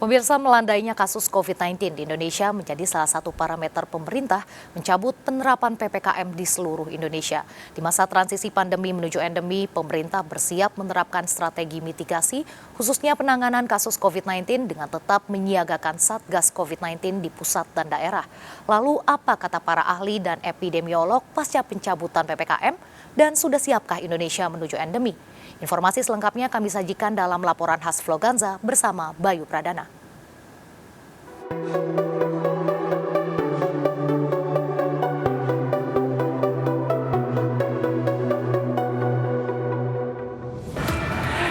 Pemirsa, melandainya kasus COVID-19 di Indonesia menjadi salah satu parameter pemerintah mencabut penerapan PPKM di seluruh Indonesia. Di masa transisi pandemi menuju endemi, pemerintah bersiap menerapkan strategi mitigasi, khususnya penanganan kasus COVID-19 dengan tetap menyiagakan Satgas COVID-19 di pusat dan daerah. Lalu apa kata para ahli dan epidemiolog pasca pencabutan PPKM? Dan sudah siapkah Indonesia menuju endemi? Informasi selengkapnya kami sajikan dalam laporan khas Vloganza bersama Bayu Pradana.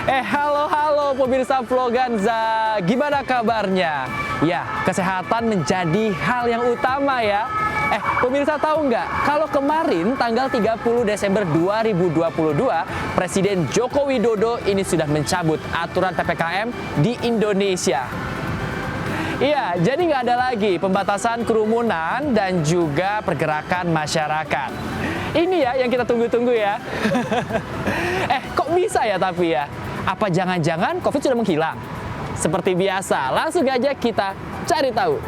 Halo pemirsa Vloganza, gimana kabarnya? Ya, kesehatan menjadi hal yang utama ya. Pemirsa tahu nggak, kalau kemarin tanggal 30 Desember 2022, Presiden Joko Widodo ini sudah mencabut aturan PPKM di Indonesia. Iya, jadi nggak ada lagi pembatasan kerumunan dan juga pergerakan masyarakat. Ini ya yang kita tunggu-tunggu ya. Kok bisa ya tapi ya? Apa jangan-jangan COVID sudah menghilang? Seperti biasa, langsung aja kita cari tahu.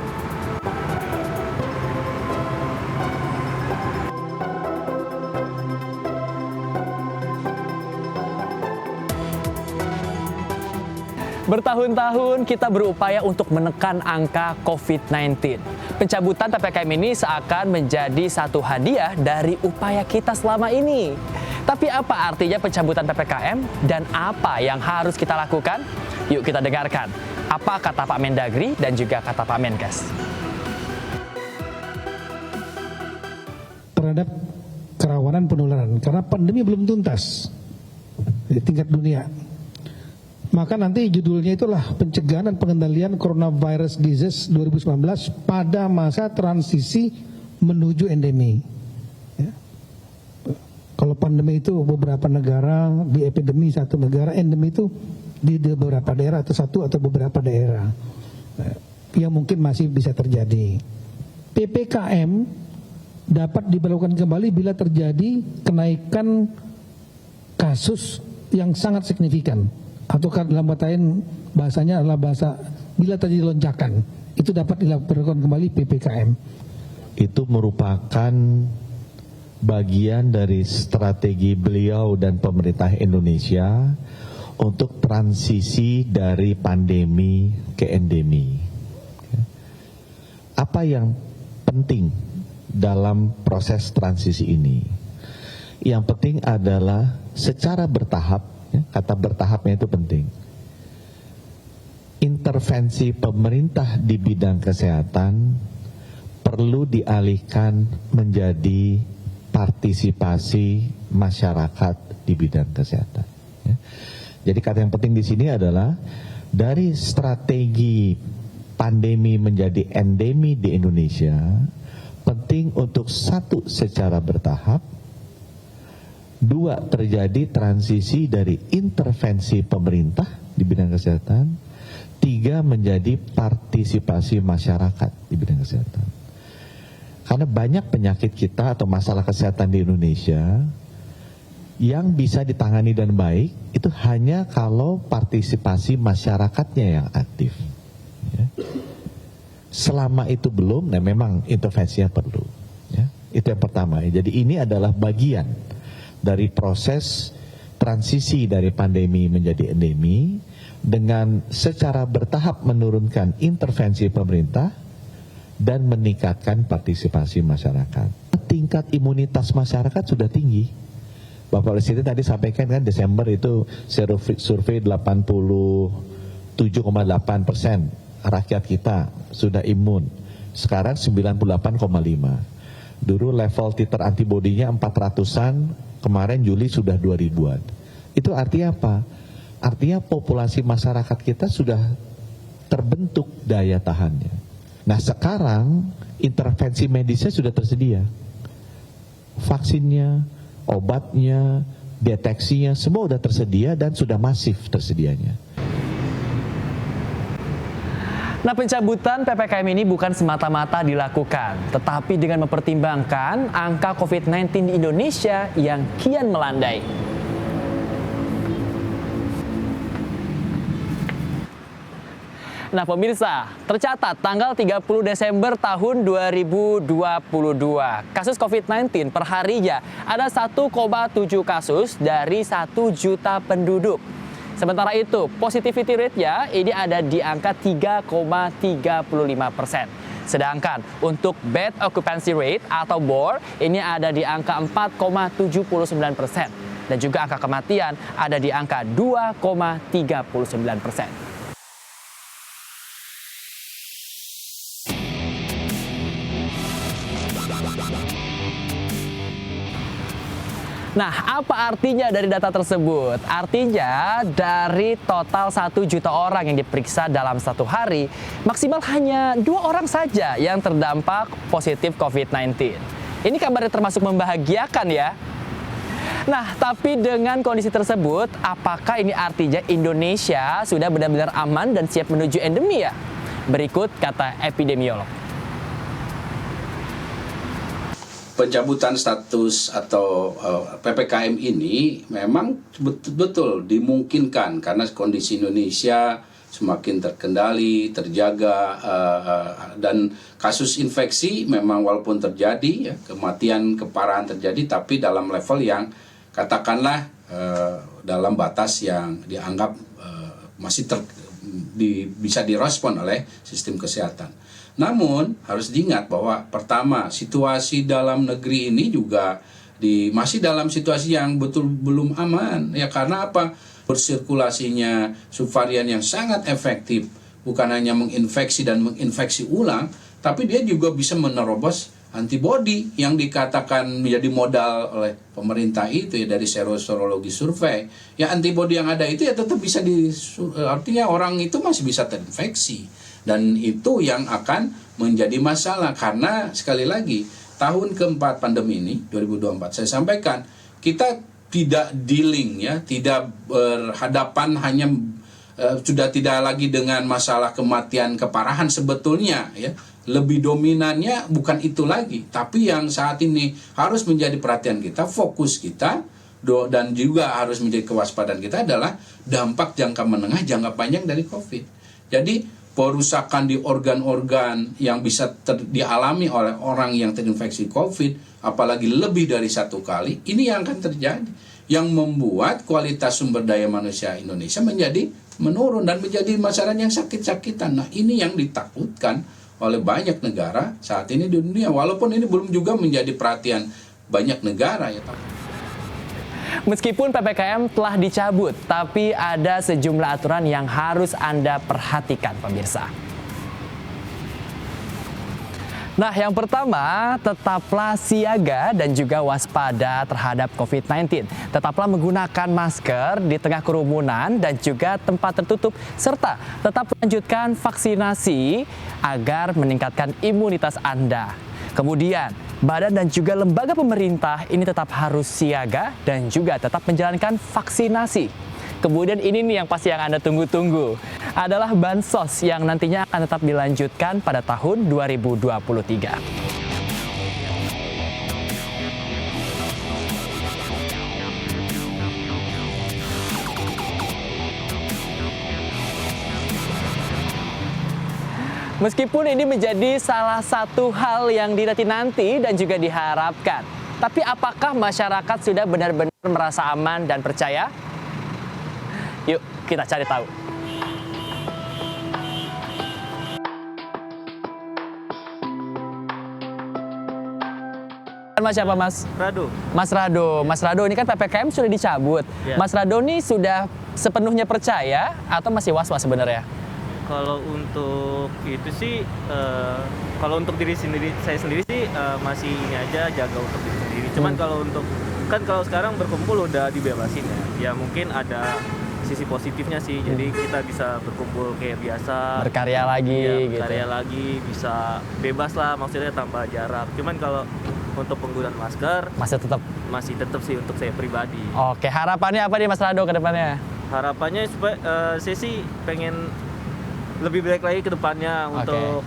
Bertahun-tahun kita berupaya untuk menekan angka COVID-19. Pencabutan PPKM ini seakan menjadi satu hadiah dari upaya kita selama ini. Tapi apa artinya pencabutan PPKM dan apa yang harus kita lakukan? Yuk kita dengarkan apa kata Pak Mendagri dan juga kata Pak Menkes. Terhadap kerawanan penularan, karena pandemi belum tuntas di tingkat dunia. Maka nanti judulnya itulah pencegahan dan pengendalian coronavirus disease 2019 pada masa transisi menuju endemi. Ya. Kalau pandemi itu beberapa negara, di epidemi satu negara, endemi itu di beberapa daerah atau satu atau beberapa daerah. Yang mungkin masih bisa terjadi. PPKM dapat diberlakukan kembali bila terjadi kenaikan kasus yang sangat signifikan. Atau dalam kata lain bahasanya adalah bahasa bila terjadi lonjakan, itu dapat dilakukan kembali PPKM. Itu merupakan bagian dari strategi beliau dan pemerintah Indonesia untuk transisi dari pandemi ke endemi. Apa yang penting dalam proses transisi ini? Yang penting adalah secara bertahap. Kata bertahapnya itu penting. Intervensi pemerintah di bidang kesehatan perlu dialihkan menjadi partisipasi masyarakat di bidang kesehatan. Jadi kata yang penting di sini adalah dari strategi pandemi menjadi endemi di Indonesia, penting untuk satu secara bertahap. Dua, terjadi transisi dari intervensi pemerintah di bidang kesehatan. Tiga, menjadi partisipasi masyarakat di bidang kesehatan. Karena banyak penyakit kita atau masalah kesehatan di Indonesia yang bisa ditangani dan baik, itu hanya kalau partisipasi masyarakatnya yang aktif. Ya. Selama itu belum, nah memang intervensinya perlu. Ya. Itu yang pertama. Jadi ini adalah bagian dari proses transisi dari pandemi menjadi endemi dengan secara bertahap menurunkan intervensi pemerintah dan meningkatkan partisipasi masyarakat. Tingkat imunitas masyarakat sudah tinggi. Bapak Presiden tadi sampaikan kan Desember itu survei 87,8% rakyat kita sudah imun. Sekarang 98,5%. Dulu level titer antibodinya 400-an. Kemarin Juli sudah 2000-an. Itu artinya apa? Artinya populasi masyarakat kita sudah terbentuk daya tahannya. Nah sekarang intervensi medisnya sudah tersedia. Vaksinnya, obatnya, deteksinya, semua sudah tersedia dan sudah masif tersedianya. Nah, pencabutan PPKM ini bukan semata-mata dilakukan, tetapi dengan mempertimbangkan angka COVID-19 di Indonesia yang kian melandai. Nah pemirsa, tercatat tanggal 30 Desember tahun 2022, kasus COVID-19 per harinya ada 1,7 kasus dari 1 juta penduduk. Sementara itu, positivity rate-nya ini ada di angka 3,35%. Sedangkan untuk bed occupancy rate atau BOR ini ada di angka 4,79%. Dan juga angka kematian ada di angka 2,39%. Nah, apa artinya dari data tersebut? Artinya dari total 1 juta orang yang diperiksa dalam satu hari, maksimal hanya 2 orang saja yang terdampak positif COVID-19. Ini kabarnya termasuk membahagiakan ya. Nah, tapi dengan kondisi tersebut, apakah ini artinya Indonesia sudah benar-benar aman dan siap menuju endemi ya? Berikut kata epidemiolog. Pencabutan status atau PPKM ini memang betul-betul dimungkinkan karena kondisi Indonesia semakin terkendali, terjaga, dan kasus infeksi memang walaupun terjadi, ya, kematian, keparahan terjadi, tapi dalam level yang katakanlah dalam batas yang dianggap masih bisa direspon oleh sistem kesehatan. Namun harus diingat bahwa pertama, situasi dalam negeri ini juga masih dalam situasi yang betul belum aman, ya, karena apa? Bersirkulasinya subvarian yang sangat efektif, bukan hanya menginfeksi dan menginfeksi ulang, tapi dia juga bisa menerobos antibodi yang dikatakan menjadi modal oleh pemerintah itu ya, dari serologi survei. Ya, antibodi yang ada itu ya tetap bisa artinya orang itu masih bisa terinfeksi. Dan itu yang akan menjadi masalah karena sekali lagi tahun keempat pandemi ini 2024 saya sampaikan kita tidak dealing, ya, tidak berhadapan hanya sudah tidak lagi dengan masalah kematian, keparahan sebetulnya, ya. Lebih dominannya bukan itu lagi, tapi yang saat ini harus menjadi perhatian kita, fokus kita, dan juga harus menjadi kewaspadaan kita adalah dampak jangka menengah, jangka panjang dari COVID. Jadi perusakan di organ-organ yang bisa dialami oleh orang yang terinfeksi COVID, apalagi lebih dari 1 kali, ini yang akan terjadi, yang membuat kualitas sumber daya manusia Indonesia menjadi menurun dan menjadi masyarakat yang sakit-sakitan. Nah, ini yang ditakutkan oleh banyak negara saat ini di dunia, walaupun ini belum juga menjadi perhatian banyak negara, ya. Meskipun PPKM telah dicabut, tapi ada sejumlah aturan yang harus Anda perhatikan, pemirsa. Nah, yang pertama, tetaplah siaga dan juga waspada terhadap COVID-19. Tetaplah menggunakan masker di tengah kerumunan dan juga tempat tertutup, serta tetap lanjutkan vaksinasi agar meningkatkan imunitas Anda. Kemudian, badan dan juga lembaga pemerintah ini tetap harus siaga dan juga tetap menjalankan vaksinasi. Kemudian ini nih yang pasti yang Anda tunggu-tunggu, adalah bansos yang nantinya akan tetap dilanjutkan pada tahun 2023. Meskipun ini menjadi salah satu hal yang dinanti-nanti dan juga diharapkan, tapi apakah masyarakat sudah benar-benar merasa aman dan percaya? Yuk, kita cari tahu. Mas siapa, Mas? Rado. Mas Rado. Mas Rado, ini kan PPKM sudah dicabut. Ya. Mas Rado ini sudah sepenuhnya percaya atau masih was-was sebenarnya? Kalau untuk itu sih, kalau untuk saya sendiri sih masih ini aja, jaga untuk diri sendiri. Cuman kalau untuk, kan kalau sekarang berkumpul udah dibebasin ya. Ya mungkin ada sisi positifnya sih. Jadi kita bisa berkumpul kayak biasa. Berkarya lagi ya, gitu. berkarya lagi, bisa bebas lah, maksudnya tanpa jarak. Cuman kalau untuk penggunaan masker masih tetap sih untuk saya pribadi. Oke, harapannya apa nih Mas Rado ke depannya? Harapannya supaya saya sih pengen lebih baik lagi ke depannya untuk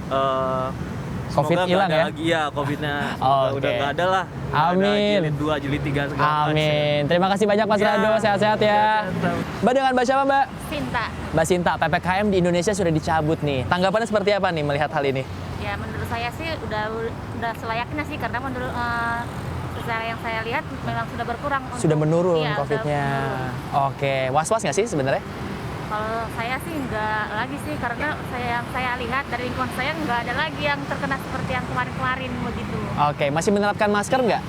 COVID Semoga hilang nggak ada ya. lagi ya COVID-nya. Semoga Oke. udah nggak ada lah. Nggak ada Amin. jilid 2, jilid 3 segala macam. Amin. Terima kasih banyak Mas Ya. Rado, sehat-sehat ya. Mbak, dengan Mbak siapa Mbak? Sinta. Mbak Sinta, PPKM di Indonesia sudah dicabut nih. Tanggapannya seperti apa nih melihat hal ini? Ya menurut saya sih udah selayaknya sih karena menurut secara yang saya lihat memang sudah berkurang. Sudah menurun Iya, COVID-nya. sudah menurun. Oke, was-was nggak sih sebenarnya? Kalau saya sih nggak lagi sih karena saya lihat dari lingkungan saya nggak ada lagi yang terkena seperti yang kemarin-kemarin begitu. Oke, masih menerapkan masker nggak?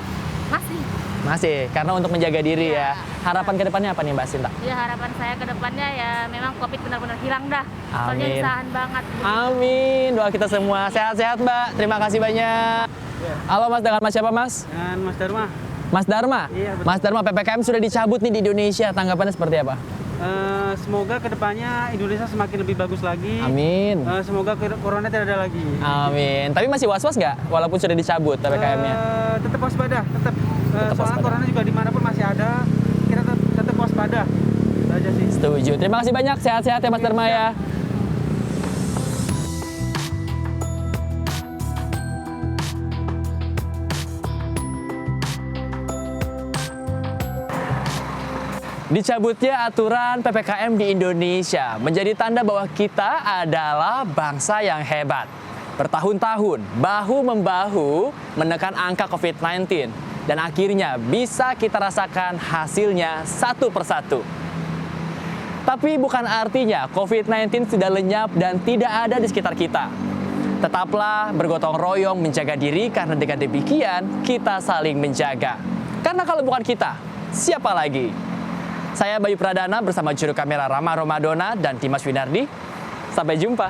Masih. Masih, karena untuk menjaga diri ya. Iya. Harapan ke depannya apa nih Mbak Sinta? Ya harapan saya ke depannya ya memang COVID benar-benar hilang dah. Soalnya Amin. usahaan banget. Amin, doa kita semua. Sehat-sehat Mbak, terima kasih banyak. Halo Mas, dengan Mas siapa Mas? Dengan Mas Dharma. Mas Dharma? Iya, betul. Mas Dharma, PPKM sudah dicabut nih di Indonesia, tanggapannya seperti apa? Semoga kedepannya Indonesia semakin lebih bagus lagi. Amin. Semoga corona tidak ada lagi. Amin. Tapi masih was-was nggak walaupun sudah dicabut PPKM-nya? Tetap waspada, tetap. Soalnya waspada. corona juga dimanapun masih ada. Kita tetap waspada. Itu aja sih. Setuju. Terima kasih banyak. Sehat-sehat ya Mas Dharma ya. Dicabutnya aturan PPKM di Indonesia menjadi tanda bahwa kita adalah bangsa yang hebat. Bertahun-tahun, bahu-membahu menekan angka COVID-19. Dan akhirnya bisa kita rasakan hasilnya satu persatu. Tapi bukan artinya COVID-19 sudah lenyap dan tidak ada di sekitar kita. Tetaplah bergotong royong menjaga diri karena dengan demikian kita saling menjaga. Karena kalau bukan kita, siapa lagi? Saya Bayu Pradana bersama juru kamera Rama Romadona dan Dimas Winardi. Sampai jumpa.